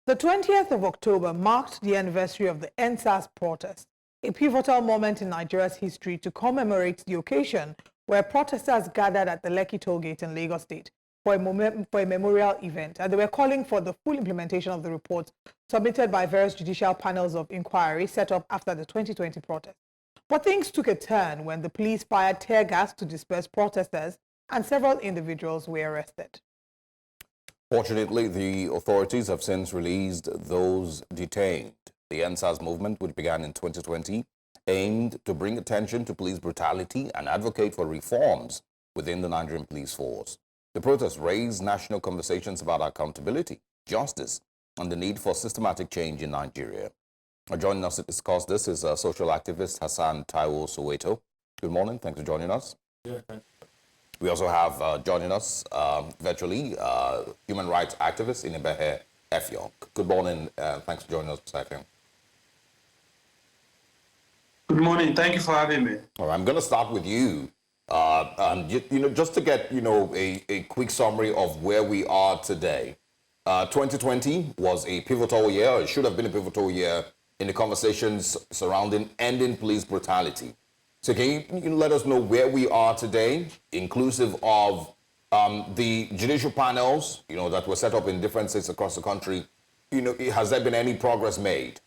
The 20th of October marked the anniversary of the EndSARS protest, a pivotal moment in Nigeria's history to commemorate the occasion where protesters gathered at the Lekki Tollgate in Lagos State for a memorial event, and they were calling for the full implementation of the report submitted by various judicial panels of inquiry set up after the 2020 protest. But things took a turn when the police fired tear gas to disperse protesters and several individuals were arrested. Fortunately, the authorities have since released those detained. The EndSARS movement, which began in 2020, aimed to bring attention to police brutality and advocate for reforms within the Nigerian police force. The protest raised national conversations about accountability, justice, and the need for systematic change in Nigeria. Joining us to discuss this is social activist Hassan Soweto. Good morning. Thanks for joining us. Yeah, thanks. We also have joining us virtually human rights activist Inebehe Effiong. Good morning. Thanks for joining us, Effiong. Good morning. Thank you for having me. All right, I'm going to start with you. Just to get a quick summary of where we are today. 2020 was a pivotal year. It should have been a pivotal year in the conversations surrounding ending police brutality. So can you let us know where we are today, inclusive of the judicial panels, that were set up in different states across the country? Has there been any progress made?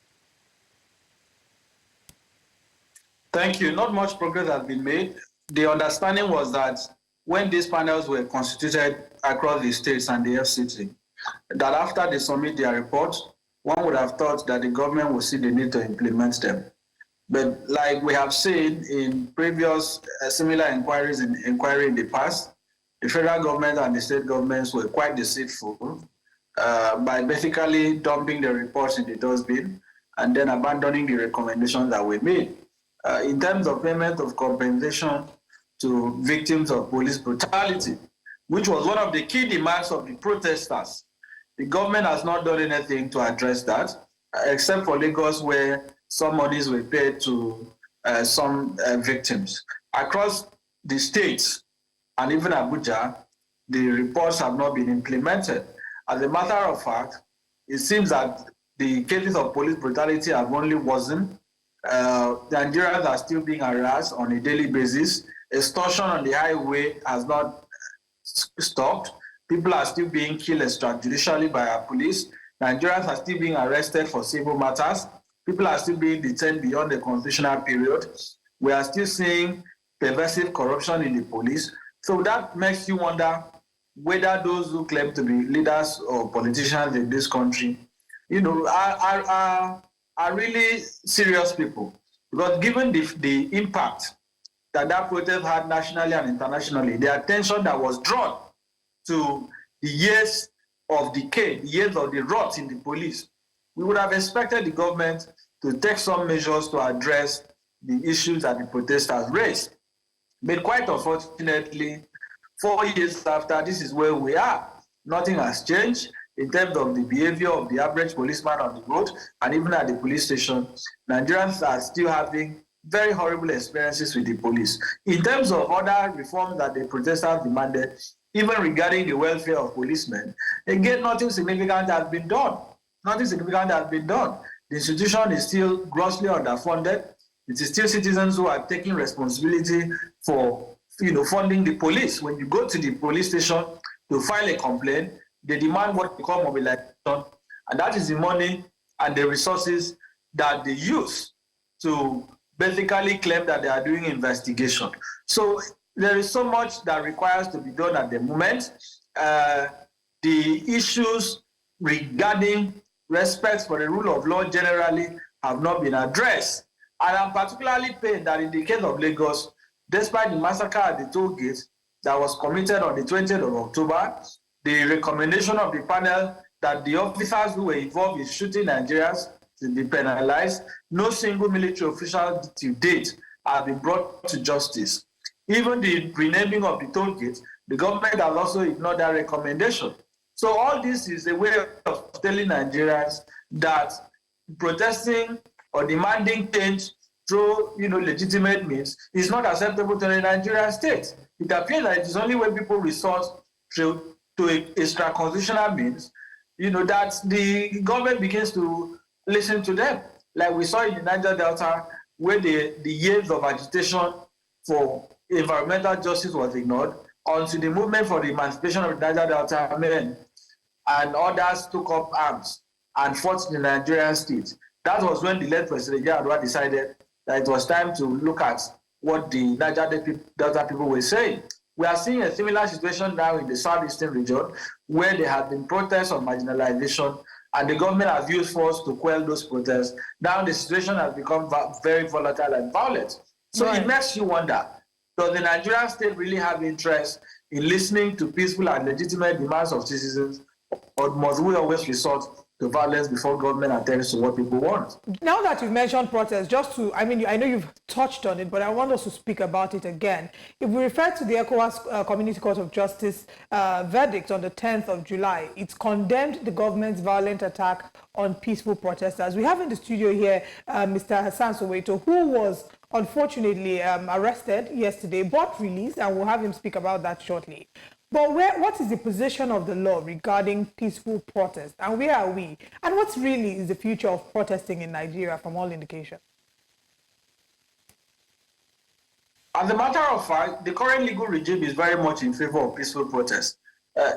Thank you. Not much progress has been made. The understanding was that when these panels were constituted across the states and the FCT, that after they submit their report, one would have thought that the government would see the need to implement them. But like we have seen in previous similar inquiry in the past, the federal government and the state governments were quite deceitful by basically dumping the reports in the dustbin and then abandoning the recommendations that were made. In terms of payment of compensation to victims of police brutality, which was one of the key demands of the protesters, the government has not done anything to address that, except for Lagos, where some monies were paid to some victims. Across the states and even Abuja, the reports have not been implemented. As a matter of fact, it seems that the cases of police brutality have only worsened. Nigerians are still being harassed on a daily basis. Extortion on the highway has not stopped. People are still being killed extrajudicially by our police. Nigerians are still being arrested for civil matters. People are still being detained beyond the constitutional period. We are still seeing pervasive corruption in the police. So that makes you wonder whether those who claim to be leaders or politicians in this country, are really serious people. Because given the impact that protest had nationally and internationally, the attention that was drawn to the years of decay, the years of the rot in the police, we would have expected the government to take some measures to address the issues that the protesters raised. But quite unfortunately, 4 years after, this is where we are. Nothing has changed in terms of the behavior of the average policeman on the road and even at the police station. Nigerians are still having very horrible experiences with the police. In terms of other reforms that the protesters demanded, even regarding the welfare of policemen, again, nothing significant has been done. Nothing significant has been done. The institution is still grossly underfunded. It is still citizens who are taking responsibility for funding the police. When you go to the police station to file a complaint, they demand what we call mobilization, and that is the money and the resources that they use to basically claim that they are doing investigation. So there is so much that requires to be done at the moment. The issues regarding respect for the rule of law generally have not been addressed. And I'm particularly pained that in the case of Lagos, despite the massacre at the toll gate that was committed on the 20th of October, the recommendation of the panel that the officers who were involved in shooting Nigerians to be penalized, no single military official to date has been brought to justice. Even the renaming of the toll gate, the government has also ignored that recommendation. So all this is a way of telling Nigerians that protesting or demanding change through legitimate means is not acceptable to the Nigerian state. It appears that it is only when people resort to extra-constitutional means that the government begins to listen to them. Like we saw in the Niger Delta, where the years of agitation for environmental justice was ignored, until the movement for the emancipation of the Niger Delta men and others took up arms and fought the Nigerian state. That was when the late President Yar'Adua decided that it was time to look at what the Niger Delta people were saying. We are seeing a similar situation now in the southeastern region, where there have been protests of marginalization, and the government has used force to quell those protests. Now the situation has become very volatile and violent. So It makes you wonder, does the Nigerian state really have interest in listening to peaceful and legitimate demands of citizens, or must we always resort to violence before government attends to what people want? Now that you've mentioned protests, I know you've touched on it, but I want us to speak about it again. If we refer to the ECOWAS Community Court of Justice verdict on the 10th of July, it condemned the government's violent attack on peaceful protesters. We have in the studio here Mr. Hassan Soweto, who was unfortunately arrested yesterday, but released, and we'll have him speak about that shortly. But what is the position of the law regarding peaceful protest, and where are we? And what really is the future of protesting in Nigeria from all indications? As a matter of fact, the current legal regime is very much in favor of peaceful protest.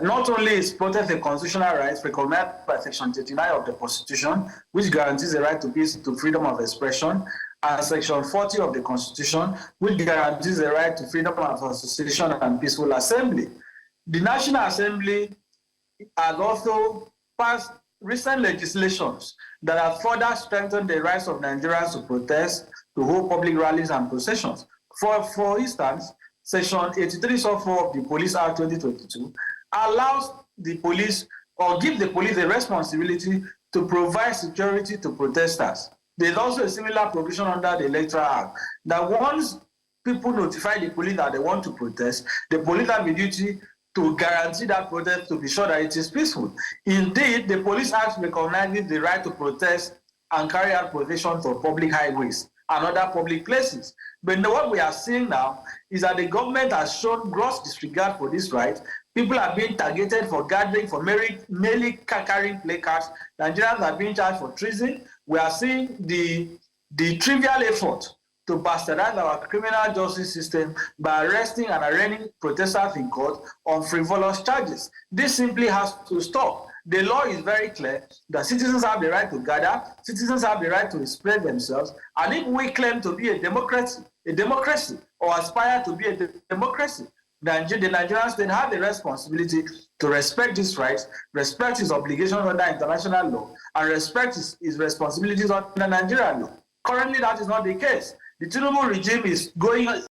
Not only is protest a constitutional right recognized by Section 39 of the Constitution, which guarantees the right to peace, to freedom of expression, and Section 40 of the Constitution, which guarantees the right to freedom of association and peaceful assembly. The National Assembly has also passed recent legislations that have further strengthened the rights of Nigerians to protest, to hold public rallies and processions. For instance, Section 83 sub 4 of the Police Act 2022 allows the police, or gives the police a responsibility to provide security to protesters. There's also a similar provision under the Electoral Act that once people notify the police that they want to protest, the police have a duty to guarantee that protest, to be sure that it is peaceful. Indeed, the Police Act recognizes the right to protest and carry out processions on public highways and other public places. But what we are seeing now is that the government has shown gross disregard for this right. People are being targeted for gathering, for merely carrying placards. Nigerians are being charged for treason. We are seeing the trivial effort to bastardize our criminal justice system by arresting and arraigning protesters in court on frivolous charges. This simply has to stop. The law is very clear that citizens have the right to gather, citizens have the right to express themselves, and if we claim to be a democracy, or aspire to be a democracy, the Nigerian state has the responsibility to respect these rights, respect his obligations under international law, and respect his responsibilities under Nigerian law. Currently, that is not the case. The Tinubu regime is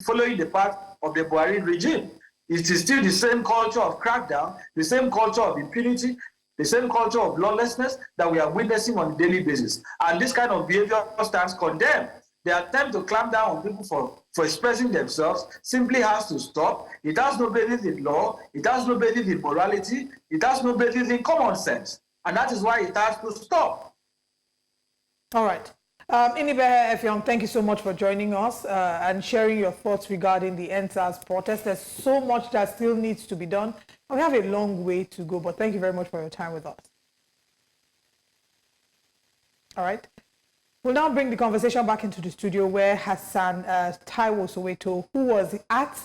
following the path of the Buhari regime. It is still the same culture of crackdown, the same culture of impunity, the same culture of lawlessness that we are witnessing on a daily basis. And this kind of behavior stands condemned. The attempt to clamp down on people for expressing themselves simply has to stop. It has no basis in law, it has no basis in morality, it has no basis in common sense. And that is why it has to stop. All right. Inibehe Effiong, thank you so much for joining us and sharing your thoughts regarding the EndSARS protest. There's so much that still needs to be done. We have a long way to go, but thank you very much for your time with us. All right. We'll now bring the conversation back into the studio where Hassan Soweto, who was at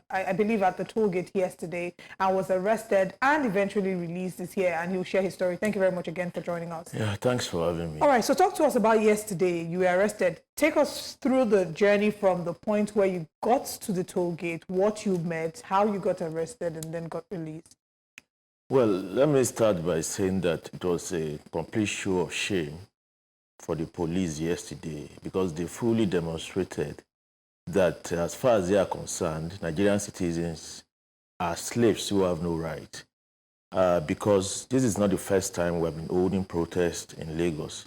I believe at the toll gate yesterday and was arrested and eventually released, is here, and he'll share his story. Thank you very much again for joining us. Yeah, thanks for having me. All right, so talk to us about yesterday. You were arrested. Take us through the journey from the point where you got to the toll gate, what you met, how you got arrested and then got released. Well, let me start by saying that it was a complete show of shame for the police yesterday, because they fully demonstrated that as far as they are concerned, Nigerian citizens are slaves who have no right. Because this is not the first time we have been holding protests in Lagos.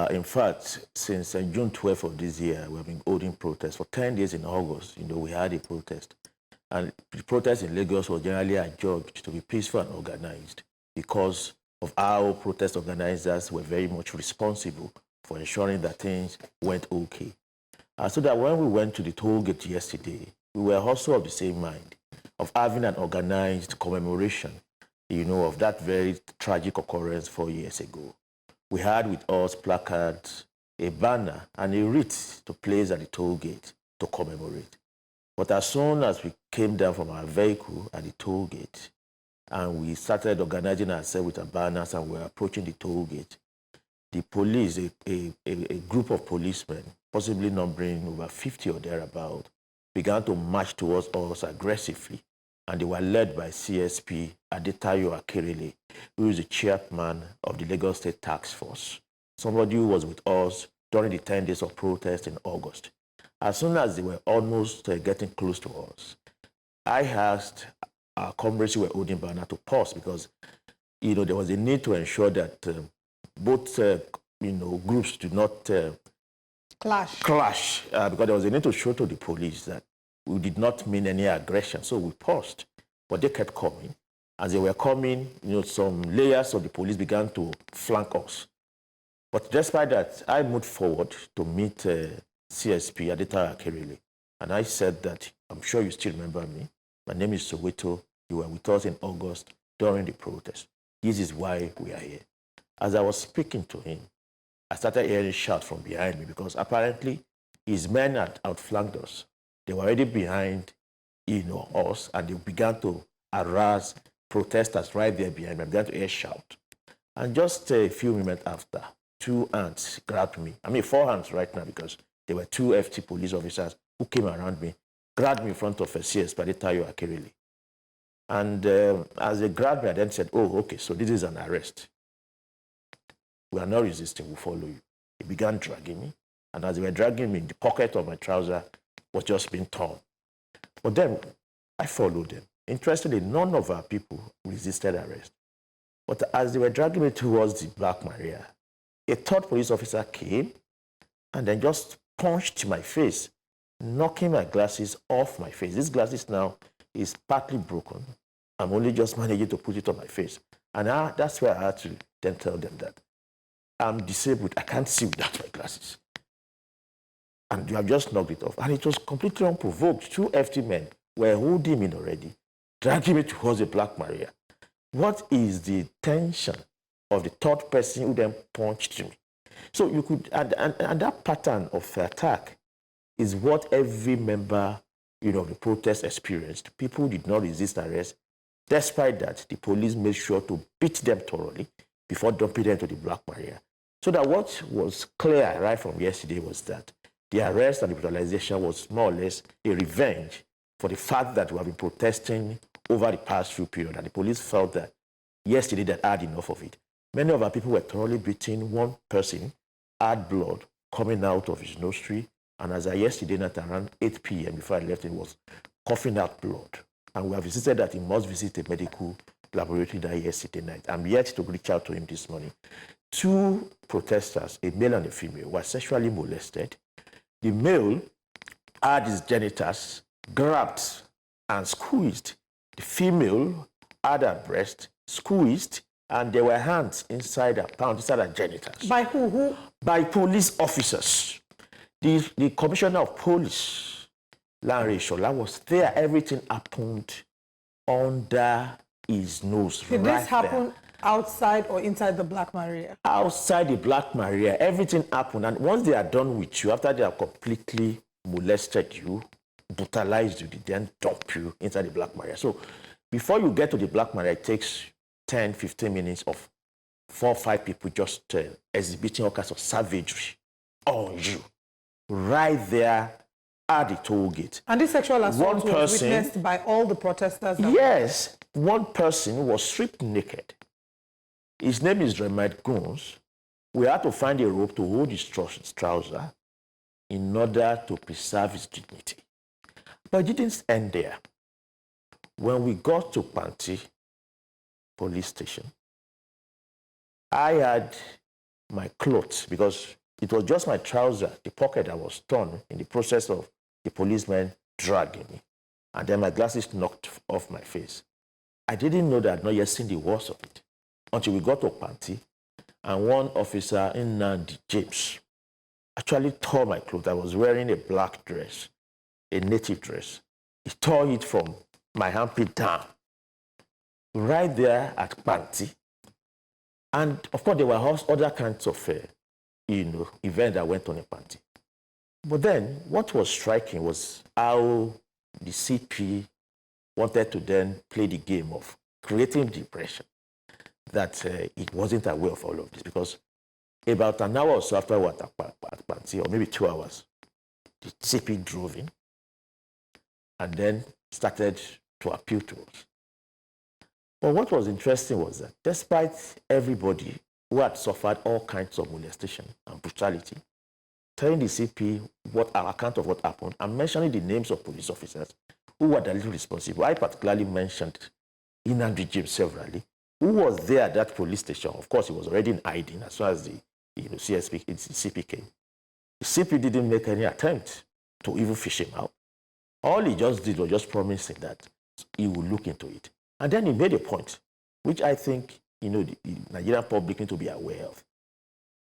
In fact, since June 12th of this year, we have been holding protests. For 10 days in August, we had a protest. And the protest in Lagos was generally adjudged to be peaceful and organized because of how protest organizers were very much responsible for ensuring that things went okay. So that when we went to the toll gate yesterday, we were also of the same mind of having an organized commemoration of that very tragic occurrence 4 years ago. We had with us placards, a banner, and a wreath to place at the toll gate to commemorate. But as soon as we came down from our vehicle at the toll gate, and we started organizing ourselves with our banners and we were approaching the toll gate, the police, a group of policemen, possibly numbering over 50 or thereabout, began to march towards us aggressively. And they were led by CSP Adetayo Akerele, who is the chairman of the Lagos State Task Force, somebody who was with us during the 10 days of protest in August. As soon as they were almost getting close to us, I asked our comrades who were holding banner to pause because, there was a need to ensure that both, groups do not clash, because there was a need to show to the police that we did not mean any aggression. So we paused, but they kept coming. As they were coming, some layers of the police began to flank us. But despite that, I moved forward to meet CSP Adetayo Akerele. And I said that, I'm sure you still remember me. My name is Soweto. You were with us in August during the protest. This is why we are here. As I was speaking to him, I started hearing shouts from behind me because apparently his men had outflanked us. They were already behind, us, and they began to harass protesters right there behind me. I began to hear shout. And just a few minutes after, 2 hands grabbed me. 4 hands right now because there were 2 FT police officers who came around me, grabbed me in front of a CS Paditayo Akerele. And as they grabbed me, I then said, oh, okay, so this is an arrest. We are not resisting, we'll follow you. They began dragging me. And as they were dragging me, the pocket of my trouser was just being torn. But then I followed them. Interestingly, none of our people resisted arrest. But as they were dragging me towards the Black Maria, a third police officer came and then just punched my face, knocking my glasses off my face. This glasses now is partly broken. I'm only just managing to put it on my face. And that's where I had to then tell them that I'm disabled. I can't see without my glasses. And you have just knocked it off. And it was completely unprovoked. 2 FT men were holding me already, dragging me towards the Black Maria. What is the tension of the third person who then punched me? So you could, and that pattern of attack is what every member, of the protest experienced. People did not resist arrest. Despite that, the police made sure to beat them thoroughly before dumping them to the Black Maria. So that what was clear right from yesterday was that the arrest and the brutalization was more or less a revenge for the fact that we have been protesting over the past few periods, and the police felt that yesterday they had enough of it. Many of our people were thoroughly beaten. One person had blood coming out of his nostril, and as I yesterday night around 8 p.m. before I left, it was coughing out blood. And we have insisted that he must visit a medical laboratory that yesterday night. I'm yet to reach out to him this morning. 2 protesters, a male and a female, were sexually molested. The male had his genitals grabbed and squeezed. The female had her breast squeezed, and there were hands inside her genitals. By who? By police officers. The commissioner of police, Lanre Shola, was there. Everything happened under his nose. Did this happen outside or inside the Black Maria? Outside the Black Maria, everything happened. And once they are done with you, after they have completely molested you, brutalized you, they then dump you inside the Black Maria. So before you get to the Black Maria, it takes 10, 15 minutes of 4 or 5 people just exhibiting all kinds of savagery on you. Right there at the toll gate. And this sexual assault was witnessed by all the protesters? Yes. One person was stripped naked. His name is Remed Guns. We had to find a rope to hold his trouser in order to preserve his dignity. But it didn't end there. When we got to Panti police station, I had my clothes, because it was just my trouser, the pocket that was torn in the process of the policemen dragging me. And then my glasses knocked off my face. I didn't know that I'd not yet seen the worst of it until we got to Panti, and one officer, Nnamdi James, actually tore my clothes. I was wearing a black dress, a native dress. He tore it from my armpit down. right there at Panti. And of course, there were other kinds of events that went on in Panti. But then what was striking was how the CP wanted to then play the game of creating the impression that it wasn't aware of all of this, because about an hour or so after we were at Panti, or maybe 2 hours, the CP drove in and then started to appeal to us. But what was interesting was that despite everybody who had suffered all kinds of molestation and brutality, telling the CP our account of what happened and mentioning the names of police officers who were directly responsible. I particularly mentioned Inandi James severally, who was there at that police station. Of course, he was already in hiding as far as the CP came. The CP didn't make any attempt to even fish him out. All he just did was just promising that he would look into it. And then he made a point, which I think the Nigerian public need to be aware of,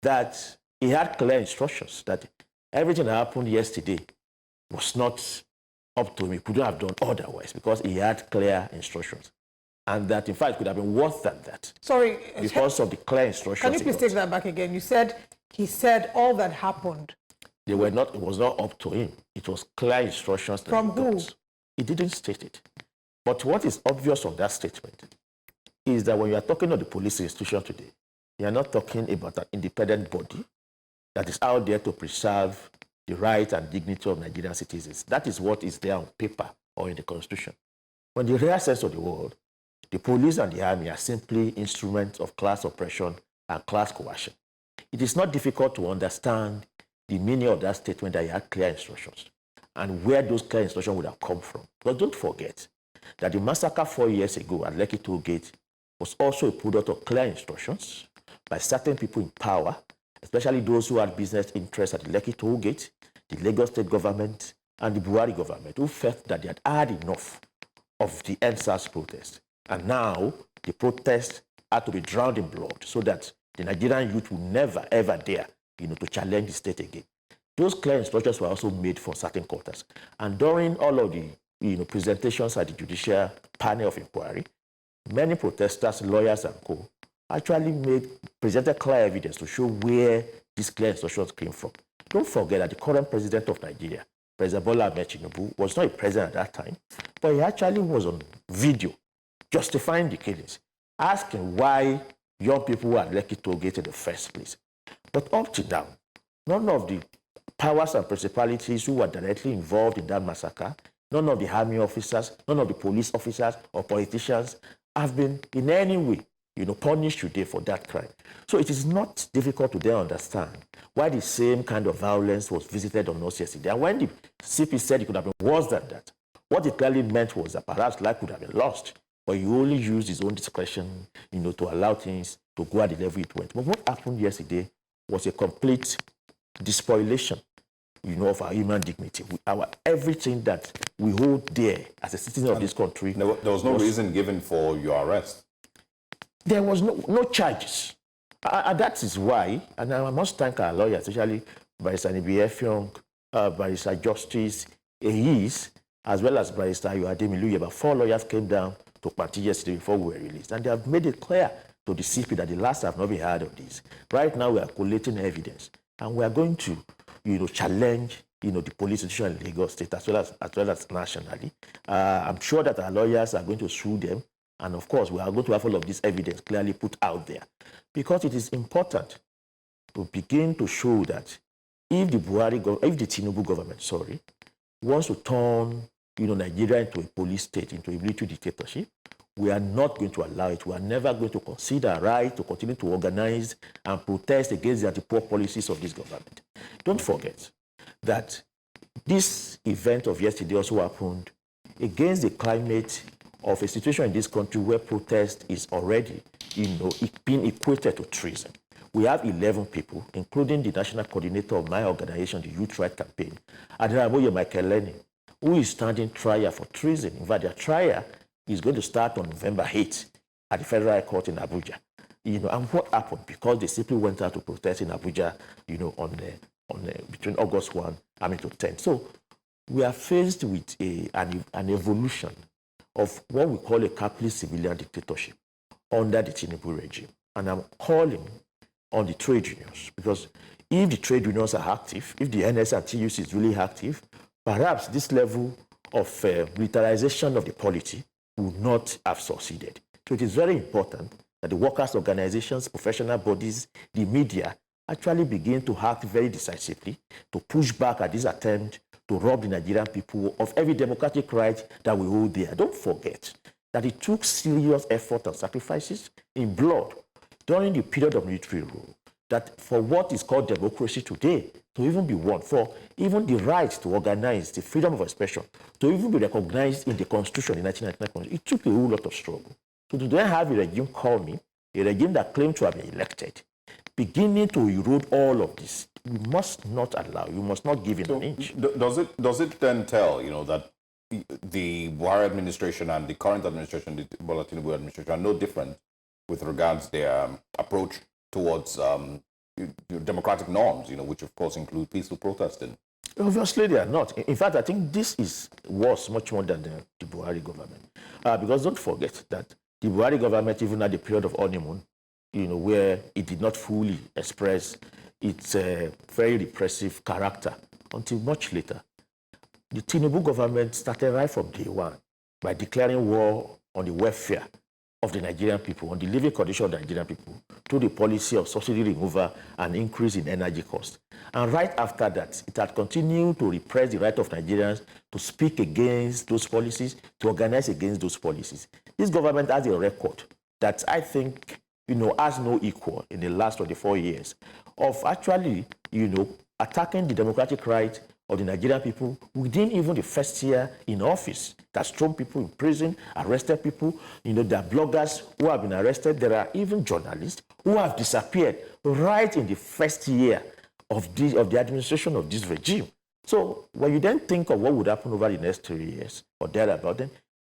that he had clear instructions that everything that happened yesterday was not up to him. He couldn't have done otherwise because he had clear instructions. And that, in fact, it could have been worse than that. Sorry. Because of the clear instructions. Can you please take that back again? You said he said all that happened. It was not up to him. It was clear instructions. From who? He didn't state it. But what is obvious from that statement is that when you are talking of the police institution today, you are not talking about an independent body that is out there to preserve the rights and dignity of Nigerian citizens. That is what is there on paper or in the Constitution. When the real sense of the world, the police and the army are simply instruments of class oppression and class coercion. It is not difficult to understand the meaning of that statement that he had clear instructions and where those clear instructions would have come from. But don't forget that the massacre 4 years ago at Lekki Tollgate was also a product of clear instructions by certain people in power, especially those who had business interests at the Lekki Tollgate, the Lagos state government, and the Buhari government, who felt that they had had enough of the EndSARS protest. And now the protest had to be drowned in blood so that the Nigerian youth would never, ever dare to challenge the state again. Those clear instructions were also made for certain quarters. And during all of the presentations at the judicial panel of inquiry, many protesters, lawyers, and co. actually presented clear evidence to show where these clear instructions came from. Don't forget that the current president of Nigeria, President Bola Ahmed Tinubu, was not a president at that time, but he actually was on video justifying the killings, asking why young people were at Lekki Tollgate in the first place. But up to now, none of the powers and principalities who were directly involved in that massacre, none of the army officers, none of the police officers or politicians have been in any way, punished today for that crime. So it is not difficult to then understand why the same kind of violence was visited on us yesterday. And when the CP said it could have been worse than that, what it clearly meant was that perhaps life could have been lost, but he only used his own discretion, to allow things to go at the level it went. But what happened yesterday was a complete despoilation, of our human dignity. Everything that we hold dear as a citizen of this country. There was no reason given for your arrest. There was no charges. And that is why, and I must thank our lawyers, especially Barrister Nibi Barrister Justice Eyis, as well as Barrister Ayodele. About 4 lawyers came down to Panti yesterday before we were released. And they have made it clear to the CP that the last have not been heard of this. Right now, we are collating evidence. And we are going to, challenge, the police institution in Lagos State as well as nationally. I'm sure that our lawyers are going to sue them. And of course, we are going to have all of this evidence clearly put out there. Because it is important to begin to show that if the Tinubu government, wants to turn, Nigeria into a police state, into a military dictatorship, we are not going to allow it. We are never going to consider right to continue to organize and protest against the anti-poor policies of this government. Don't forget that this event of yesterday also happened against the climate of a situation in this country where protest is already, being equated to treason. We have 11 people, including the national coordinator of my organization, the Youth Right Campaign, Adiraboye Michael Lenny, who is standing trial for treason. In fact, their trial is going to start on November 8th at the Federal Court in Abuja. And what happened? Because they simply went out to protest in Abuja, between August 1 to 10. So we are faced with an evolution of what we call a capitalist civilian dictatorship under the Tinubu regime. And I'm calling on the trade unions, because if the trade unions are active, if the NS and TUC is really active, perhaps this level of militarization of the polity would not have succeeded. So it is very important that the workers' organizations, professional bodies, the media actually begin to act very decisively to push back at this attempt to rob the Nigerian people of every democratic right that we hold there. Don't forget that it took serious effort and sacrifices in blood during the period of military rule, that for what is called democracy today to even be won, for even the right to organize, the freedom of expression, to even be recognized in the Constitution in 1999, it took a whole lot of struggle. So to then have a regime call me, a regime that claimed to have been elected, beginning to erode all of this, we must not allow, you must not give it an inch. Does it then tell, that the Buhari administration and the current administration, the Bola Tinubu administration, are no different with regards their approach towards democratic norms, which of course include peaceful protesting? Obviously, they are not. In fact, I think this is worse, much more than the Buhari government. Because don't forget that the Buhari government, even at the period of honeymoon, where it did not fully express its very repressive character until much later, the Tinubu government started right from day one by declaring war on the welfare of the Nigerian people, on the living condition of the Nigerian people, through the policy of subsidy removal and increase in energy costs. And right after that, it had continued to repress the right of Nigerians to speak against those policies, to organize against those policies. This government has a record that I think, has no equal in the last 24 years of actually, attacking the democratic right of the Nigerian people within even the first year in office. That's thrown people in prison, arrested people. There are bloggers who have been arrested. There are even journalists who have disappeared right in the first year of the administration of this regime. So when you then think of what would happen over the next 3 years or thereabout, then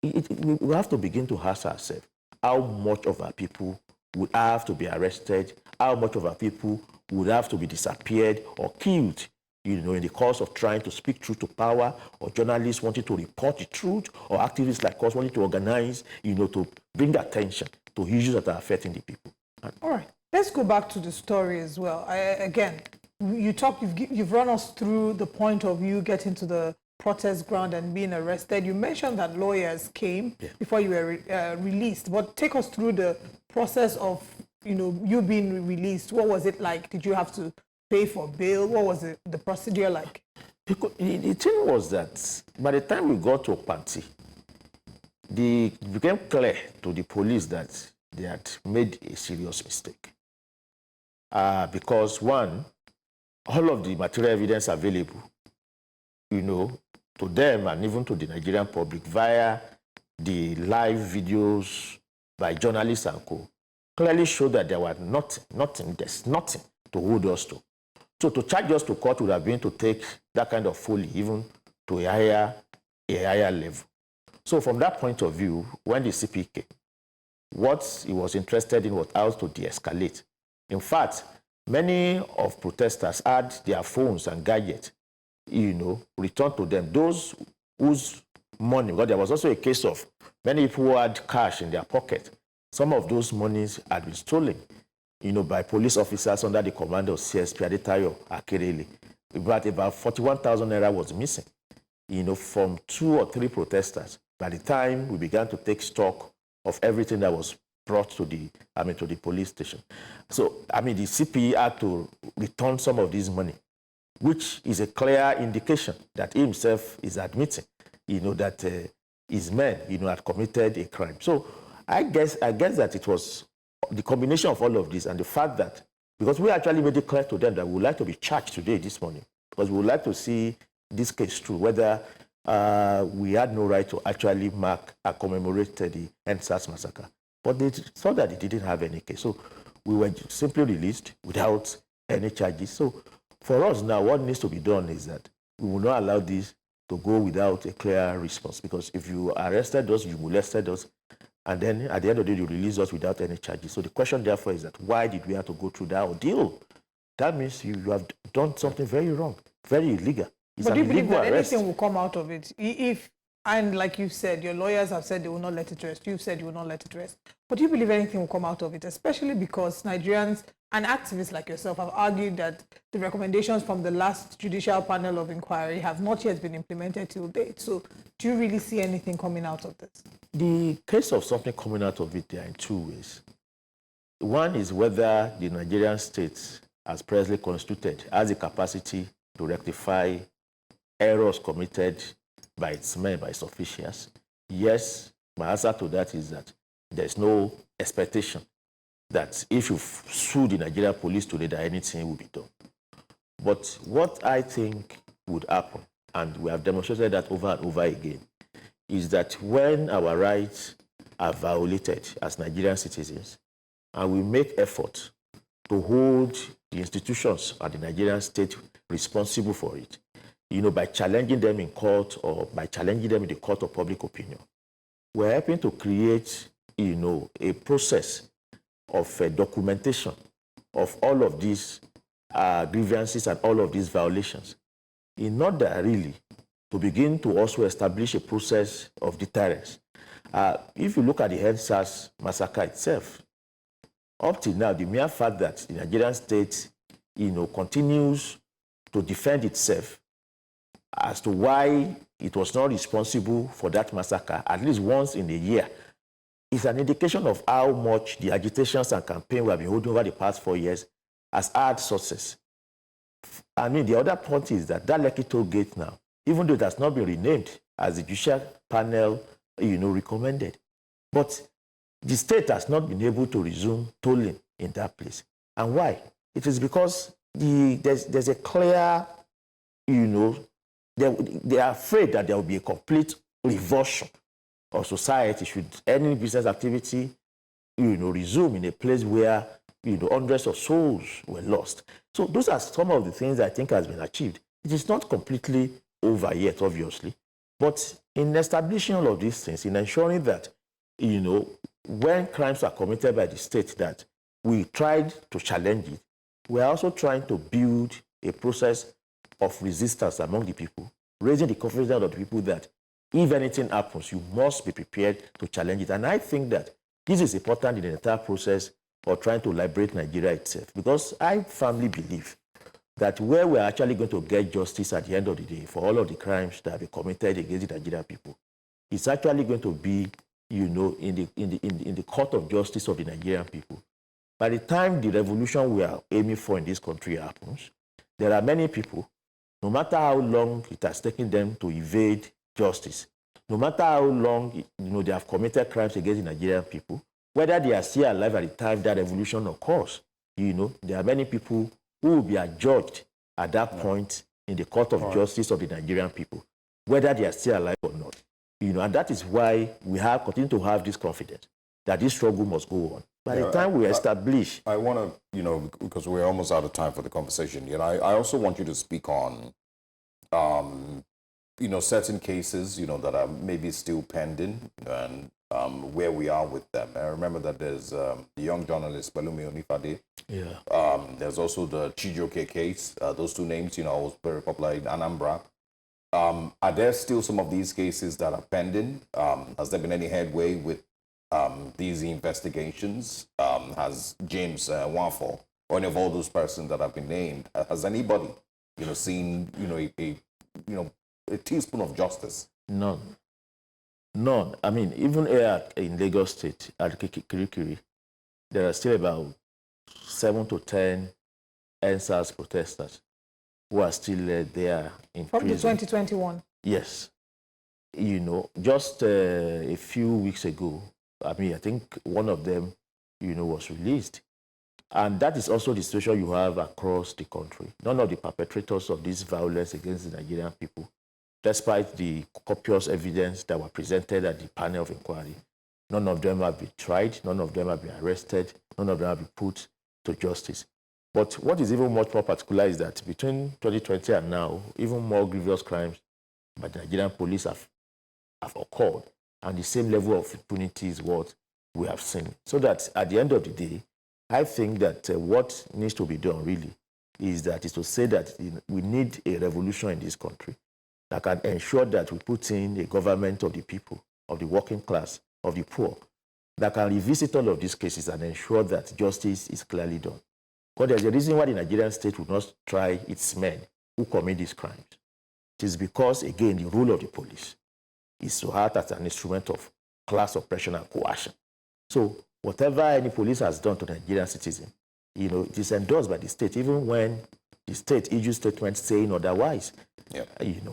we have to begin to ask ourselves how much of our people would have to be arrested, how much of our people would have to be disappeared or killed, in the course of trying to speak truth to power, or journalists wanting to report the truth, or activists like us wanting to organize, to bring attention to issues that are affecting the people. All right, let's go back to the story as well. Again, you've run us through the point of you getting to the protest ground and being arrested. You mentioned that lawyers came before you were released, but take us through the process of, you being released. What was it like? Did you have to pay for bail? What was the procedure like? The thing was that by the time we got to Panti, it became clear to the police that they had made a serious mistake. Because one, all of the material evidence available, to them and even to the Nigerian public via the live videos by journalists and co, clearly showed that there was there's nothing to hold us to. So to charge us to court would have been to take that kind of folly even to a higher level. So from that point of view, when the CP came, what he was interested in was how to de-escalate. In fact, many of protesters had their phones and gadgets, returned to them. Those whose money, because there was also a case of many people who had cash in their pocket. Some of those monies had been stolen, by police officers under the command of CSP Adetayo Akerele. But about 41,000 naira was missing, from 2 or 3 protesters. By the time we began to take stock of everything that was brought to the police station. So, the CP had to return some of this money, which is a clear indication that he himself is admitting, that his men, had committed a crime. So I guess that it was the combination of all of this and the fact that, because we actually made it clear to them that we would like to be charged today, this morning, because we would like to see this case through, whether we had no right to actually mark and commemorate the EndSARS massacre. But they saw that they didn't have any case. So we were simply released without any charges. So for us now, what needs to be done is that we will not allow this to go without a clear response. Because if you arrested us, you molested us, and then at the end of the day, you release us without any charges. So the question, therefore, is that why did we have to go through that ordeal? That means you have done something very wrong, very illegal. But do you believe that anything will come out of it? If And like you said, your lawyers have said they will not let it rest. You've said you will not let it rest. But do you believe anything will come out of it, especially because Nigerians and activists like yourself have argued that the recommendations from the last judicial panel of inquiry have not yet been implemented till date? So do you really see anything coming out of this? The case of something coming out of it, there are in two ways. One is whether the Nigerian state, as presently constituted, has the capacity to rectify errors committed by its men, by its officials. Yes, my answer to that is that there's no expectation that if you sue the Nigerian police today, that anything will be done. But what I think would happen, and we have demonstrated that over and over again, is that when our rights are violated as Nigerian citizens, and we make effort to hold the institutions and the Nigerian state responsible for it, by challenging them in court or by challenging them in the court of public opinion, we're helping to create, a process of documentation of all of these grievances and all of these violations, in order really to begin to also establish a process of deterrence. If you look at the EndSARS massacre itself, up till now, the mere fact that the Nigerian state, continues to defend itself as to why it was not responsible for that massacre, at least once in a year, is an indication of how much the agitations and campaign we have been holding over the past 4 years has had success. I mean, the other point is that Lekki Tollgate now, even though it has not been renamed as the judicial panel, recommended, but the state has not been able to resume tolling in that place. And why? It is because there's a clear, they are afraid that there will be a complete revulsion of society should any business activity, resume in a place where, hundreds of souls were lost. So those are some of the things I think has been achieved. It is not completely over yet, obviously, but in establishing all of these things, in ensuring that, when crimes are committed by the state, that we tried to challenge it, we are also trying to build a process of resistance among the people, raising the confidence of the people that if anything happens, you must be prepared to challenge it. And I think that this is important in the entire process of trying to liberate Nigeria itself, because I firmly believe that where we're actually going to get justice at the end of the day for all of the crimes that have been committed against the Nigerian people, it's actually going to be, in the court of justice of the Nigerian people. By the time the revolution we are aiming for in this country happens, there are many people, no matter how long it has taken them to evade justice, no matter how long they have committed crimes against the Nigerian people, whether they are still alive at the time that revolution occurs, there are many people who will be adjudged at that point in the court of justice of the Nigerian people, whether they are still alive or not. And that is why we continue to have this confidence that this struggle must go on. By the time we establish... I want to, because we're almost out of time for the conversation, I also want you to speak on, certain cases, that are maybe still pending and where we are with them. I remember that there's the young journalist, Balumi Onifade. Yeah. There's also the Chijioke case. Those two names, was very popular in Anambra. Are there still some of these cases that are pending? Has there been any headway with these investigations? Has James Wanfo or any of all those persons that have been named, has anybody, seen, a teaspoon of justice? None. I mean, even here in Lagos State, at Kirikiri, there are still about 7 to 10 EndSARS protesters who are still there in From prison. the 2021? Yes. Just a few weeks ago, I think one of them, was released. And that is also the situation you have across the country. None of the perpetrators of this violence against the Nigerian people, despite the copious evidence that were presented at the panel of inquiry, none of them have been tried, none of them have been arrested, none of them have been put to justice. But what is even much more particular is that between 2020 and now, even more grievous crimes by the Nigerian police have occurred, and the same level of impunity is what we have seen. So that at the end of the day, I think that what needs to be done really is to say that we need a revolution in this country. that can ensure that we put in a government of the people, of the working class, of the poor, that can revisit all of these cases and ensure that justice is clearly done. Because there's a reason why the Nigerian state would not try its men who commit these crimes. It is because, again, the role of the police is to act as an instrument of class oppression and coercion. So whatever any police has done to the Nigerian citizen, it is endorsed by the state, even when the state issues statements saying otherwise. Yep.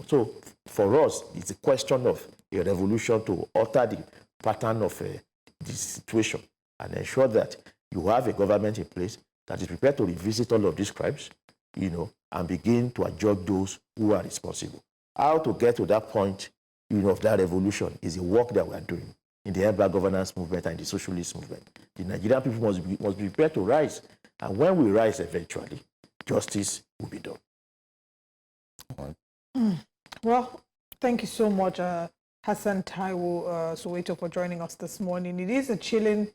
So for us, it's a question of a revolution to alter the pattern of the situation and ensure that you have a government in place that is prepared to revisit all of these crimes, and begin to adjudge those who are responsible. How to get to that point, of that revolution is the work that we are doing in the urban governance movement and the socialist movement. The Nigerian people must be prepared to rise. And when we rise eventually, justice will be done. All right. Well, thank you so much, Hassan Soweto, for joining us this morning. It is a chilling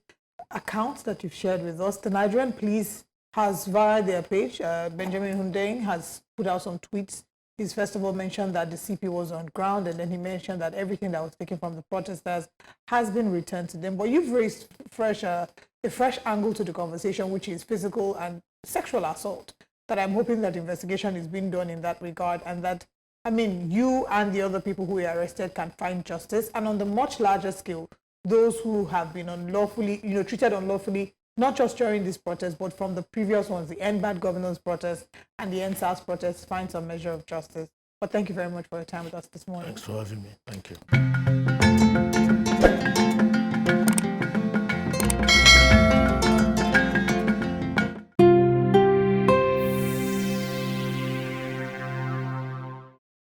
account that you've shared with us. The Nigerian police has, via their page, Benjamin Hundeyin has put out some tweets. He's first of all mentioned that the CP was on ground, and then he mentioned that everything that was taken from the protesters has been returned to them. But you've raised a fresh angle to the conversation, which is physical and sexual assault, that I'm hoping that investigation is being done in that regard, and that, you and the other people who were arrested can find justice. And on the much larger scale, those who have been unlawfully, treated unlawfully, not just during this protest, but from the previous ones, the End Bad Governance protest and the EndSARS protest, find some measure of justice. But thank you very much for your time with us this morning. Thanks for having me. Thank you.